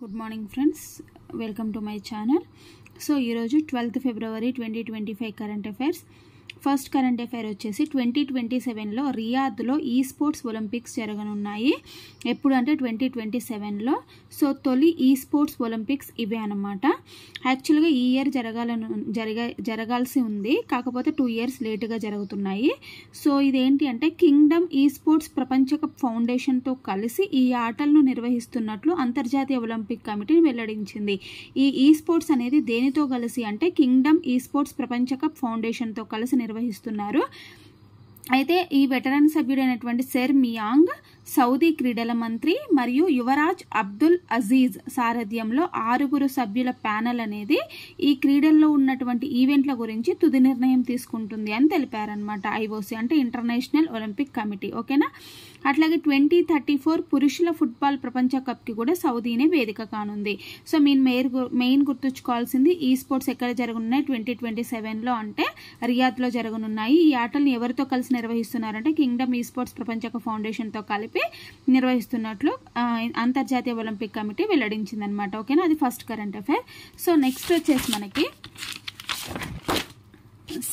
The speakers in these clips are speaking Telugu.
Good morning friends, welcome to my channel. So ఈరోజు 12th February 2025 current affairs. First current affair వచ్చేసి 2027లో రియాద్లో ఈ స్పోర్ట్స్ ఒలింపిక్స్ జరగనున్నాయి. ఎప్పుడు అంటే 2027లో. సో తొలి ఈ స్పోర్ట్స్ ఒలింపిక్స్ ఇవే అన్నమాట. యాక్చువల్గా ఈ ఇయర్ జరగాల్సి ఉంది, కాకపోతే 2 years లేటుగా జరుగుతున్నాయి. సో ఇదేంటి అంటే కింగ్డమ్ ఈ స్పోర్ట్స్ ప్రపంచ కప్ ఫౌండేషన్తో కలిసి ఈ ఆటలను నిర్వహిస్తున్నట్లు అంతర్జాతీయ ఒలింపిక్ కమిటీ వెల్లడించింది. ఈ స్పోర్ట్స్ అనేది దేనితో కలిసి అంటే కింగ్డమ్ ఈ స్పోర్ట్స్ ప్రపంచ కప్ ఫౌండేషన్తో కలిసి నిర్వహిస్తున్నారు. అయితే ఈ వెటరన్ సభ్యుడైనటువంటి సెర్ మియాంగ్ సౌదీ క్రీడల మంత్రి మరియు యువరాజ్ అబ్దుల్ అజీజ్ సారథ్యంలో 6 సభ్యుల ప్యానెల్ అనేది ఈ క్రీడల్లో ఉన్నటువంటి ఈవెంట్ల గురించి తుది నిర్ణయం తీసుకుంటుంది అని తెలిపారనమాట. ఐఓసీ అంటే ఇంటర్నేషనల్ ఒలింపిక్ కమిటీ. ఓకేనా. అట్లాగే 2034 పురుషుల ఫుట్బాల్ ప్రపంచ కప్కి కూడా సౌదీనే వేదిక కానుంది. సో మెయిన్ గుర్తుంచుకోవాల్సింది ఈ స్పోర్ట్స్ ఎక్కడ జరగనున్నాయి 2027లో అంటే రియాద్లో జరగనున్నాయి. ఈ ఆటలను ఎవరితో కలిసి నిర్వహిస్తున్నారంటే కింగ్డమ్ ఈ స్పోర్ట్స్ ప్రపంచ కప్ ఫౌండేషన్తో కలిపి నిర్వహిస్తున్నట్లు అంతర్జాతీయ ఒలింపిక్ కమిటీ వెల్లడించింది అనమాట. ఓకేనా. అది first current affair. So next వచ్చేసి మనకి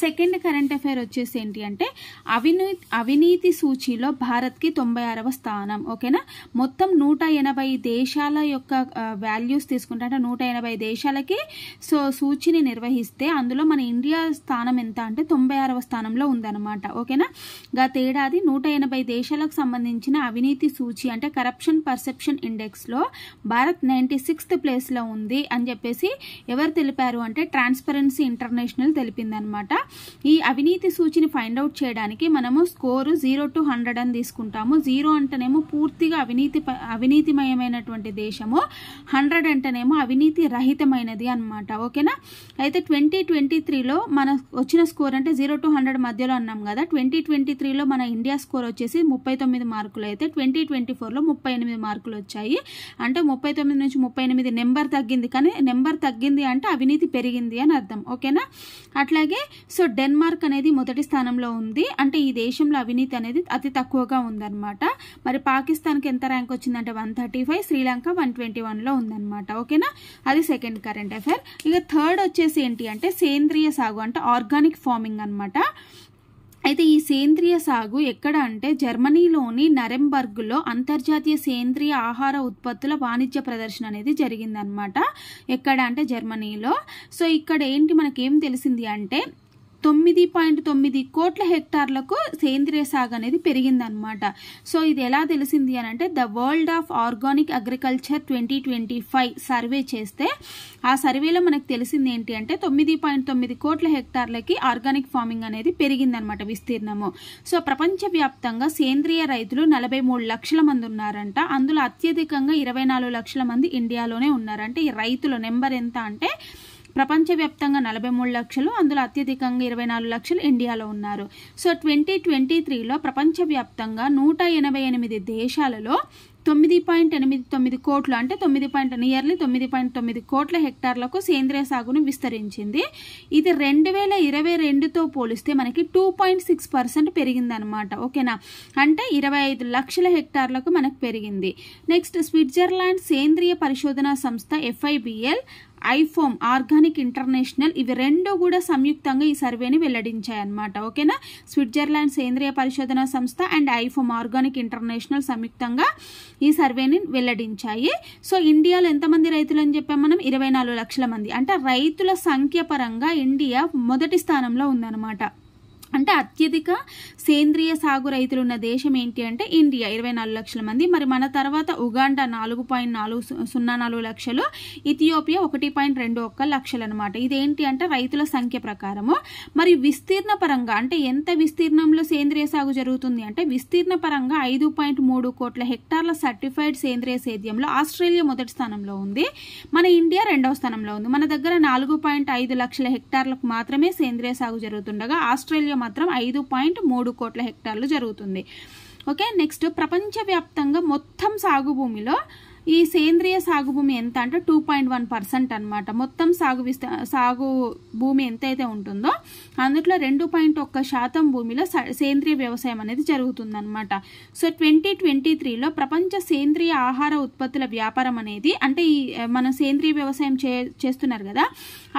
సెకండ్ కరెంట్ అఫైర్ వచ్చేసి ఏంటి అంటే అవినీతి సూచీలో భారత్కి 96వ స్థానం. ఓకేనా. మొత్తం 180 దేశాల యొక్క వాల్యూస్ తీసుకుంటే అంటే 180 దేశాలకి సో సూచీని నిర్వహిస్తే అందులో మన ఇండియా స్థానం ఎంత అంటే 96వ స్థానంలో ఉందన్నమాట. ఓకేనా. గత ఏడాది 180 దేశాలకు సంబంధించిన అవినీతి సూచి అంటే కరప్షన్ పర్సెప్షన్ ఇండెక్స్లో భారత్ 96th ప్లేస్లో ఉంది అని చెప్పేసి ఎవరు తెలిపారు అంటే ట్రాన్స్పరెన్సీ ఇంటర్నేషనల్ తెలిపిందనమాట. ఈ అవినీతి సూచిని ఫైండ్ అవుట్ చేయడానికి మనము స్కోరు 0 to 100 అని తీసుకుంటాము. 0 అంటేనేమో పూర్తిగా అవినీతిమయమైనటువంటి దేశము, 100 అంటేనేమో అవినీతి రహితమైనది అనమాట. ఓకేనా. అయితే 2023లో మన వచ్చిన స్కోర్ అంటే 0 to 100 మధ్యలో అన్నాం కదా. 2023లో మన ఇండియా స్కోర్ వచ్చేసి 39 మార్కులు అయితే 2024లో 38 మార్కులు వచ్చాయి. అంటే 39 నుంచి 38 నెంబర్ తగ్గింది, కానీ నెంబర్ తగ్గింది అంటే అవినీతి పెరిగింది అని అర్థం. ఓకేనా. అట్లాగే సో డెన్మార్క్ అనేది మొదటి స్థానంలో ఉంది. అంటే ఈ దేశంలో అవినీతి అనేది అతి తక్కువగా ఉందన్నమాట. మరి పాకిస్తాన్కి ఎంత ర్యాంక్ వచ్చిందంటే 135, శ్రీలంక 121లో ఉందన్నమాట. ఓకేనా. అది సెకండ్ కరెంట్ అఫైర్. ఇక థర్డ్ వచ్చేసి ఏంటి అంటే సేంద్రియ సాగు అంటే ఆర్గానిక్ ఫార్మింగ్ అనమాట. అయితే ఈ సేంద్రియ సాగు ఎక్కడ అంటే జర్మనీలోని నరెంబర్గ్లో అంతర్జాతీయ సేంద్రియ ఆహార ఉత్పత్తుల వాణిజ్య ప్రదర్శన అనేది జరిగిందనమాట. ఎక్కడ అంటే జర్మనీలో. సో ఇక్కడ ఏంటి మనకేం తెలిసింది అంటే 9.9 కోట్ల హెక్టార్లకు సేంద్రియ సాగు అనేది పెరిగిందనమాట. సో ఇది ఎలా తెలిసింది అని అంటే the world of organic agriculture 2025 survey చేస్తే ఆ సర్వేలో మనకు తెలిసింది ఏంటి అంటే 9.9 కోట్ల హెక్టార్లకి ఆర్గానిక్ ఫార్మింగ్ అనేది పెరిగిందనమాట విస్తీర్ణము. సో ప్రపంచవ్యాప్తంగా సేంద్రియ రైతులు 43 లక్షల మంది ఉన్నారంట. అందులో అత్యధికంగా 24 లక్షల మంది ఇండియాలోనే ఉన్నారంటే ఈ రైతుల నెంబర్ ఎంత అంటే ప్రపంచవ్యాప్తంగా 43 లక్షలు, అందులో అత్యధికంగా 24 లక్షలు ఇండియాలో ఉన్నారు. సో 2023లో ప్రపంచవ్యాప్తంగా 188 దేశాలలో 9.89 కోట్లు అంటే 9.9 కోట్ల హెక్టార్లకు సేంద్రియ సాగును విస్తరించింది. ఇది 2022తో పోలిస్తే మనకి 2.6% పెరిగిందనమాట. ఓకేనా. అంటే 25 లక్షల హెక్టార్లకు మనకు పెరిగింది. నెక్స్ట్ స్విట్జర్లాండ్ సేంద్రియ పరిశోధన సంస్థ FIBL, ఐఫోమ్ ఆర్గానిక్ ఇంటర్నేషనల్ ఇవి రెండు కూడా సంయుక్తంగా ఈ సర్వేని వెల్లడించాయన్నమాట. ఓకేనా. స్విట్జర్లాండ్ సేంద్రియ పరిశోధన సంస్థ అండ్ ఐఫోమ్ ఆర్గానిక్ ఇంటర్నేషనల్ సంయుక్తంగా ఈ సర్వేని వెల్లడించాయి. సో ఇండియాలో ఎంతమంది రైతులు అని చెప్పాం మనం 24 లక్షల మంది. అంటే రైతుల సంఖ్య పరంగా ఇండియా మొదటి స్థానంలో ఉందన్నమాట. అంటే అత్యధిక సేంద్రియ సాగు రైతులు ఉన్న దేశం ఏంటి అంటే ఇండియా 24 లక్షల మంది. మరి మన తర్వాత ఉగాండా 4.04 లక్షలు, ఇథియోపియా 1.21 లక్షలు అనమాట. ఇదేంటి అంటే రైతుల సంఖ్య ప్రకారము. మరి విస్తీర్ణ పరంగా అంటే ఎంత విస్తీర్ణంలో సేంద్రియ సాగు జరుగుతుంది అంటే విస్తీర్ణ పరంగా 5.3 కోట్ల హెక్టార్ల సర్టిఫైడ్ సేంద్రియ సేద్యంలో ఆస్ట్రేలియా మొదటి స్థానంలో ఉంది, మన ఇండియా 2వ స్థానంలో ఉంది. మన దగ్గర 4.5 లక్షల హెక్టార్లకు మాత్రమే సేంద్రియ సాగు జరుగుతుండగా ఆస్ట్రేలియా మాత్రం 5.3 కోట్ల హెక్టార్లు జరుగుతుంది. ఓకే. నెక్స్ట్ ప్రపంచవ్యాప్తంగా మొత్తం సాగు భూమిలో ఈ సేంద్రియ సాగు భూమి ఎంత అంటే 2.1% అనమాట. మొత్తం సాగు భూమి ఎంతైతే ఉంటుందో అందులో 2.1% భూమిలో సేంద్రియ వ్యవసాయం అనేది జరుగుతుందన్నమాట. సో 2023లో ప్రపంచ సేంద్రియ ఆహార ఉత్పత్తుల వ్యాపారం అనేది, అంటే ఈ మనం సేంద్రియ వ్యవసాయం చేస్తున్నారు కదా,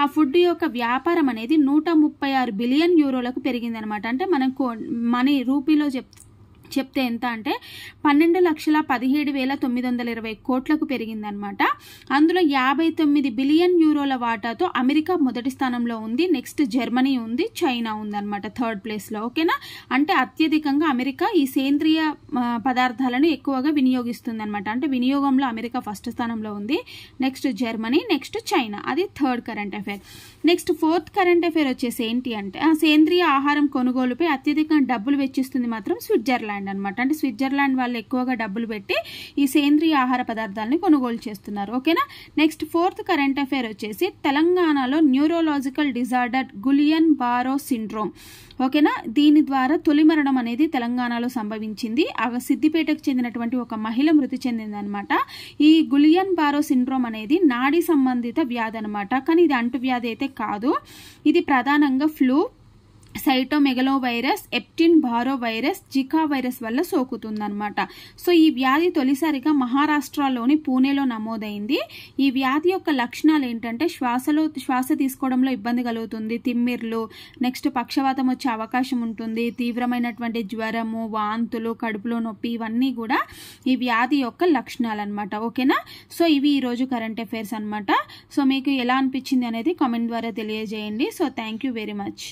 ఆ ఫుడ్ యొక్క వ్యాపారం అనేది 136 బిలియన్ యూరోలకు పెరిగిందనమాట. అంటే మనం మనీ రూపీలో చెప్తే ఎంత అంటే 12,17,920 కోట్లకు పెరిగిందనమాట. అందులో 59 బిలియన్ యూరోల వాటాతో అమెరికా మొదటి స్థానంలో ఉంది. నెక్స్ట్ జర్మనీ ఉంది, చైనా ఉందన్నమాట థర్డ్ ప్లేస్లో. ఓకేనా, అంటే అత్యధికంగా అమెరికా ఈ సేంద్రియ పదార్థాలను ఎక్కువగా వినియోగిస్తుంది అనమాట. అంటే వినియోగంలో అమెరికా ఫస్ట్ స్థానంలో ఉంది, నెక్స్ట్ జర్మనీ, నెక్స్ట్ చైనా. అది third current affair. Next fourth current affair వచ్చేసి ఏంటి అంటే సేంద్రియ ఆహారం కొనుగోలుపై అత్యధికంగా డబ్బులు వెచ్చిస్తుంది మాత్రం స్విట్జర్లాండ్ అనమాట. అంటే స్విట్జర్లాండ్ వాళ్ళు ఎక్కువగా డబ్బులు పెట్టి ఈ సేంద్రియ ఆహార పదార్థాలని కొనుగోలు చేస్తున్నారు. ఓకేనా. నెక్స్ట్ ఫోర్త్ కరెంట్ అఫైర్ వచ్చేసి తెలంగాణలో neurological disorder Guillain Barre syndrome. ఓకేనా, దీని ద్వారా తొలి మరణం అనేది తెలంగాణలో సంభవించింది. సిద్దిపేటకు చెందినటువంటి ఒక మహిళ మృతి చెందిందనమాట. ఈ గులియన్ బారో సిండ్రోమ్ అనేది నాడీ సంబంధిత వ్యాధి అనమాట. కానీ ఇది అంటువ్యాధి అయితే కాదు. ఇది ప్రధానంగా flu, cytomegalovirus, Epstein Barr virus, Zika virus వల్ల సోకుతుందన్నమాట. సో ఈ వ్యాధి తొలిసారిగా మహారాష్ట్రలోని పూణేలో నమోదైంది. ఈ వ్యాధి యొక్క లక్షణాలు ఏంటంటే శ్వాస తీసుకోవడంలో ఇబ్బంది కలుగుతుంది, తిమ్మిర్లు, నెక్స్ట్ పక్షవాతం వచ్చే అవకాశం ఉంటుంది, తీవ్రమైనటువంటి జ్వరము, వాంతులు, కడుపులో నొప్పి, ఇవన్నీ కూడా ఈ వ్యాధి యొక్క లక్షణాలు అనమాట. ఓకేనా. సో ఇవి ఈరోజు కరెంట్ అఫైర్స్ అనమాట. సో మీకు ఎలా అనిపించింది అనేది కామెంట్ ద్వారా తెలియజేయండి. So thank you very much.